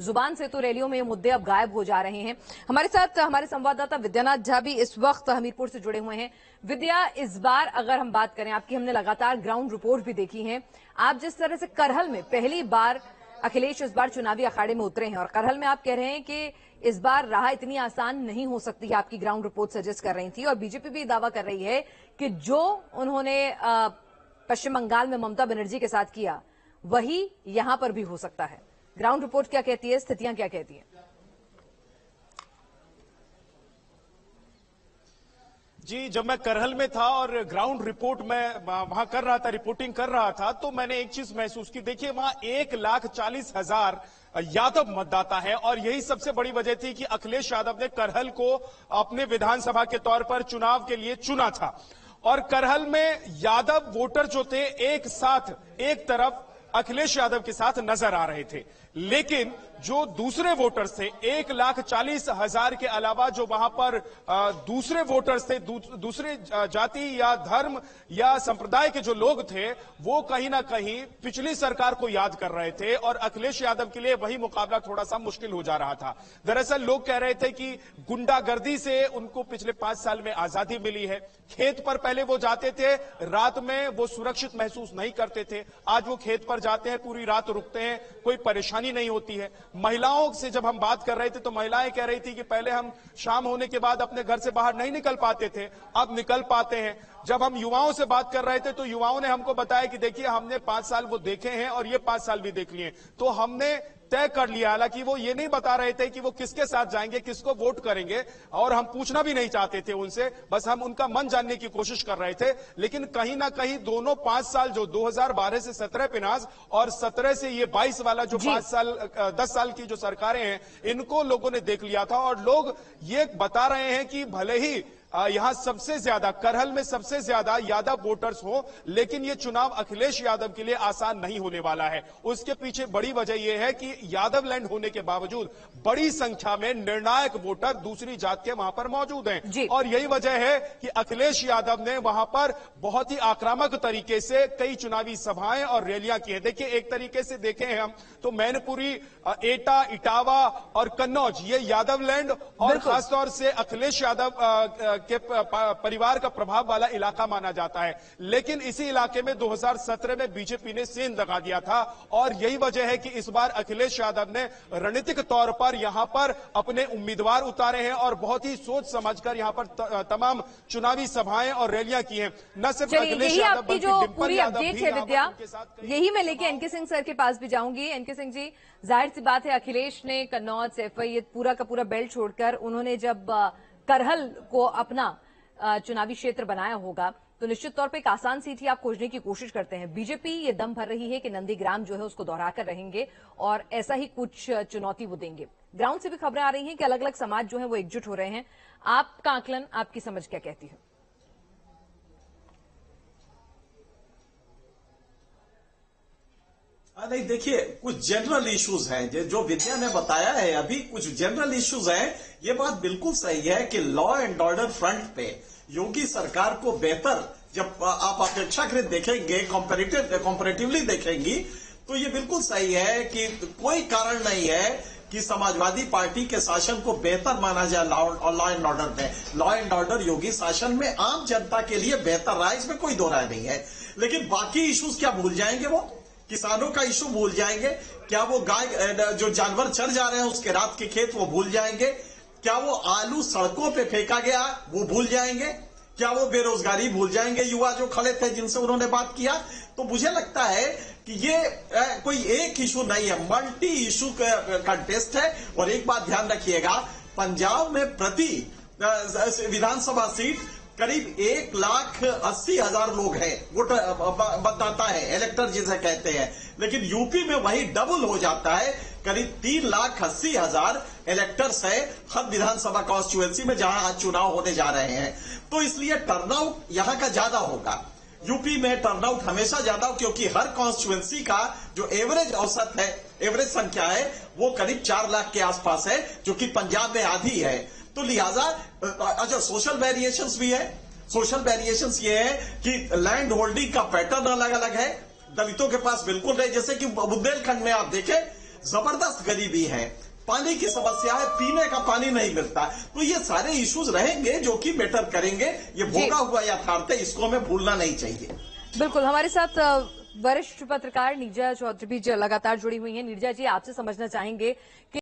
जुबान से तो रैलियों में ये मुद्दे अब गायब हो जा रहे हैं। हमारे साथ हमारे संवाददाता विद्यानाथ झा भी इस वक्त हमीरपुर से जुड़े हुए हैं। विद्या, इस बार अगर हम बात करें, आपकी हमने लगातार ग्राउंड रिपोर्ट भी देखी है। आप जिस तरह से करहल में पहली बार अखिलेश इस बार चुनावी अखाड़े में उतरे हैं और करहल में आप कह रहे हैं कि इस बार राह इतनी आसान नहीं हो सकती है, आपकी ग्राउंड रिपोर्ट सजेस्ट कर रही थी। और बीजेपी भी दावा कर रही है कि जो उन्होंने पश्चिम बंगाल में ममता बनर्जी के साथ किया वही यहां पर भी हो सकता है। ग्राउंड रिपोर्ट क्या कहती है, स्थितियां क्या कहती हैं? जी, जब मैं करहल में था और ग्राउंड रिपोर्ट में वहां कर रहा था, रिपोर्टिंग कर रहा था, तो मैंने एक चीज महसूस की। देखिए, वहां 1,40,000 यादव मतदाता है और यही सबसे बड़ी वजह थी कि अखिलेश यादव ने करहल को अपने विधानसभा के तौर पर चुनाव के लिए चुना था। और करहल में यादव वोटर जो थे एक साथ एक तरफ अखिलेश यादव के साथ नजर आ रहे थे, लेकिन जो दूसरे वोटर्स थे 1,40,000 के अलावा जो वहां पर दूसरे वोटर्स थे, दूसरे जाति या धर्म या संप्रदाय के जो लोग थे, वो कहीं ना कहीं पिछली सरकार को याद कर रहे थे और अखिलेश यादव के लिए वही मुकाबला थोड़ा सा मुश्किल हो जा रहा था। दरअसल लोग कह रहे थे कि गुंडागर्दी से उनको पिछले 5 साल में आजादी मिली है। खेत पर पहले वो जाते थे, रात में वो सुरक्षित महसूस नहीं करते थे। आज वो खेत पर जाते हैं, पूरी रात रुकते हैं, कोई परेशानी नहीं होती है। महिलाओं से जब हम बात कर रहे थे तो महिलाएं कह रही थी कि पहले हम शाम होने के बाद अपने घर से बाहर नहीं निकल पाते थे, अब निकल पाते हैं। जब हम युवाओं से बात कर रहे थे तो युवाओं ने हमको बताया कि देखिए, हमने 5 साल वो देखे हैं और ये 5 साल भी देख लिए, तो हमने तय कर लिया। हालांकि वो ये नहीं बता रहे थे कि वो किसके साथ जाएंगे, किसको वोट करेंगे, और हम पूछना भी नहीं चाहते थे उनसे, बस हम उनका मन जानने की कोशिश कर रहे थे। लेकिन कहीं ना कहीं दोनों 5 साल, जो 2012 से 17 पिनाज और 17 से ये 22 वाला जो 10 साल की जो सरकारें हैं, इनको लोगों ने देख लिया था। और लोग ये बता रहे हैं कि भले ही यहां सबसे ज्यादा, करहल में सबसे ज्यादा यादव वोटर्स हो, लेकिन यह चुनाव अखिलेश यादव के लिए आसान नहीं होने वाला है। उसके पीछे बड़ी वजह यह है कि यादव लैंड होने के बावजूद बड़ी संख्या में निर्णायक वोटर दूसरी जात के वहां पर मौजूद हैं। और यही वजह है कि अखिलेश यादव ने वहां पर बहुत ही आक्रामक तरीके से कई चुनावी सभाएं और रैलियां की हैं। देखिए, एक तरीके से देखें हम तो मैनपुरी, एटा, इटावा और कन्नौज, ये यादव लैंड और खासतौर से अखिलेश यादव के परिवार का प्रभाव वाला इलाका माना जाता है। लेकिन इसी इलाके में 2017 में बीजेपी ने सेंध लगा दिया था और यही वजह है कि इस बार अखिलेश यादव ने रणनीतिक तौर पर यहां पर अपने उम्मीदवार उतारे हैं और बहुत ही सोच समझकर यहां पर तमाम चुनावी सभाएं और रैलियां की हैं। न सिर्फ अखिलेश यादव बल्कि डिंपल यादव भी विद्या, यही मैं लेके एनके सिंह सर के पास भी जाऊंगी। एनके सिंह जी, जाहिर सी बात है, अखिलेश ने कन्नौज, सैफई, ये पूरा का पूरा बेल्ट छोड़कर उन्होंने जब करहल को अपना चुनावी क्षेत्र बनाया होगा तो निश्चित तौर पे एक आसान सीट ही आप खोजने की कोशिश करते हैं। बीजेपी ये दम भर रही है कि नंदीग्राम जो है उसको दोहराकर रहेंगे और ऐसा ही कुछ चुनौती वो देंगे। ग्राउंड से भी खबरें आ रही हैं कि अलग अलग समाज जो है वो एकजुट हो रहे हैं। आपका आकलन, आपकी समझ क्या कहती है? नहीं, देखिए, कुछ जनरल इश्यूज हैं जो विद्या ने बताया है। अभी कुछ जनरल इश्यूज हैं। ये बात बिल्कुल सही है कि लॉ एंड ऑर्डर फ्रंट पे योगी सरकार को बेहतर, जब आप अपेक्षाकृत देखेंगे, कंपैरेटिवली देखेंगी, तो ये बिल्कुल सही है कि कोई कारण नहीं है कि समाजवादी पार्टी के शासन को बेहतर माना जाए लॉ एंड ऑर्डर में। लॉ एंड ऑर्डर योगी शासन में आम जनता के लिए बेहतर रहा, इसमें कोई दो राय नहीं है। लेकिन बाकी इश्यूज क्या भूल जाएंगे? वो किसानों का इशू भूल जाएंगे क्या? वो गाय, जो जानवर चर जा रहे हैं उसके रात के खेत, वो भूल जाएंगे क्या? वो आलू सड़कों पे फेंका गया वो भूल जाएंगे क्या? वो बेरोजगारी भूल जाएंगे युवा जो खड़े थे जिनसे उन्होंने बात किया? तो मुझे लगता है कि ये कोई एक इशू नहीं है, मल्टी इशू का टेस्ट है। और एक बात ध्यान रखिएगा, पंजाब में प्रति विधानसभा सीट करीब 1,80,000 लोग हैं, वोटर मतदाता है, इलेक्टर जिसे कहते हैं। लेकिन यूपी में वही डबल हो जाता है, करीब 3,80,000 इलेक्टर्स है हर विधानसभा कॉन्स्टिट्यूएंसी में जहां आज चुनाव होने जा रहे हैं। तो इसलिए टर्नआउट यहां का ज्यादा होगा। यूपी में टर्नआउट हमेशा ज्यादा हो, क्योंकि हर कॉन्स्टिट्यूएंसी का जो एवरेज औसत है, एवरेज संख्या है, वो करीब 4 लाख के आसपास है, जो कि पंजाब में आधी है। तो लिहाजा अच्छा, सोशल वेरिएशंस भी है। सोशल वेरिएशंस ये है कि लैंड होल्डिंग का पैटर्न अलग अलग है। दलितों के पास बिल्कुल नहीं, जैसे कि बुंदेलखंड में आप देखें जबरदस्त गरीबी है, पानी की समस्या है, पीने का पानी नहीं मिलता। तो ये सारे इश्यूज रहेंगे जो कि बेटर करेंगे। ये भोगा हुआ यथार्थ है, इसको हमें भूलना नहीं चाहिए। बिल्कुल, हमारे साथ वरिष्ठ पत्रकार नीरजा चौधरी भी लगातार जुड़ी हुई हैं। नीरजा जी, आपसे समझना चाहेंगे कि